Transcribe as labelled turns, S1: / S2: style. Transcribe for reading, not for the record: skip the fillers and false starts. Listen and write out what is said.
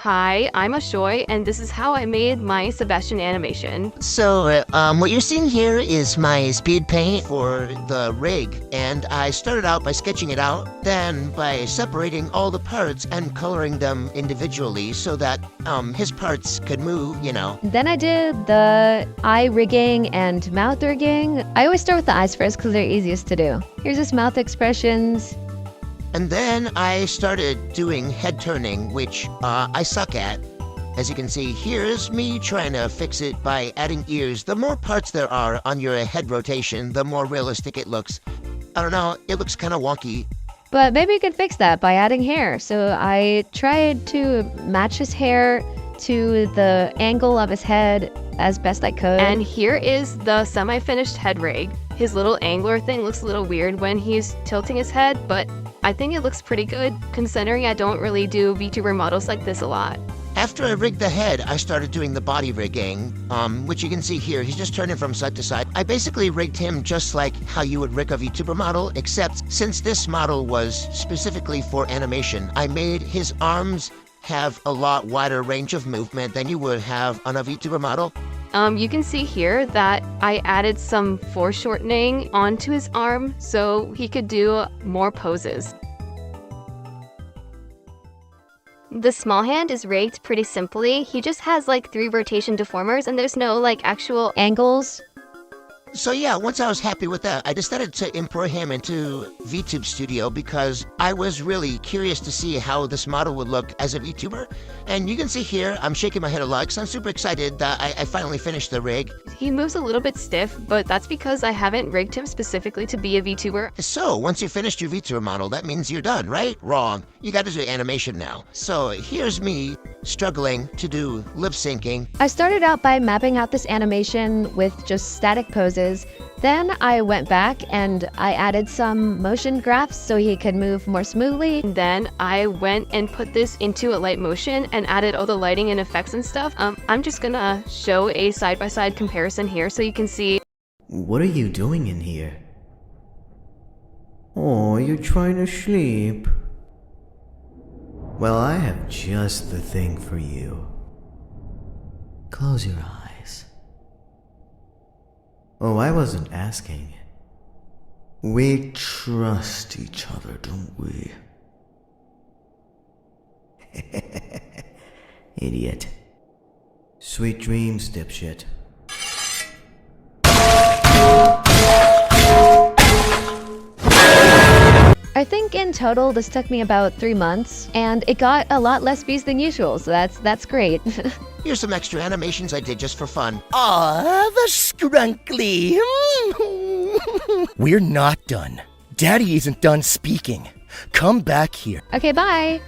S1: Hi, I'm Ashoy, and this is how I made my Sebastian animation.
S2: So, what you're seeing here is my speed paint for the rig, and I started out by sketching it out, then by separating all the parts and coloring them individually so that, his parts could move, you know.
S3: Then I did the eye rigging and mouth rigging. I always start with the eyes first because they're easiest to do. Here's his mouth expressions.
S2: And then I started doing head turning, which, I suck at. As you can see, here's me trying to fix it by adding ears. The more parts there are on your head rotation, the more realistic it looks. I don't know, it looks kind of wonky.
S3: But maybe you could fix that by adding hair. So I tried to match his hair to the angle of his head as best I could.
S1: And here is the semi-finished head rig. His little angler thing looks a little weird when he's tilting his head, but I think it looks pretty good, considering I don't really do VTuber models like this a lot.
S2: After I rigged the head, I started doing the body rigging, which you can see here. He's just turning from side to side. I basically rigged him just like how you would rig a VTuber model, except since this model was specifically for animation, I made his arms have a lot wider range of movement than you would have on a VTuber model.
S1: You can see here that I added some foreshortening onto his arm so he could do more poses. The small hand is rigged pretty simply. He just has like 3 rotation deformers and there's no like actual
S3: Angles.
S2: So yeah, once I was happy with that, I decided to import him into VTube Studio because I was really curious to see how this model would look as a VTuber. And you can see here, I'm shaking my head a lot because I'm super excited that I finally finished the rig.
S1: He moves a little bit stiff, but that's because I haven't rigged him specifically to be a VTuber.
S2: So, once you finished your VTuber model, that means you're done, right? Wrong. You gotta do animation now. So, here's me struggling to do lip syncing.
S3: I started out by mapping out this animation with just static poses. Then I went back and I added some motion graphs so he could move more smoothly.
S1: And then I went and put this into Alight motion and added all the lighting and effects and stuff. I'm just gonna show a side-by-side comparison here so you can see.
S4: What are you doing in here? Oh, you're trying to sleep. Well, I have just the thing for you. Close your eyes. Oh, I wasn't asking. We trust each other, don't we? Idiot. Sweet dreams, dipshit.
S3: I think in total this took me about 3 months, and it got a lot less views than usual, so that's great.
S2: Here's some extra animations I did just for fun.
S5: Ah, the scrunkly. We're not done. Daddy isn't done speaking. Come back here.
S3: Okay, bye!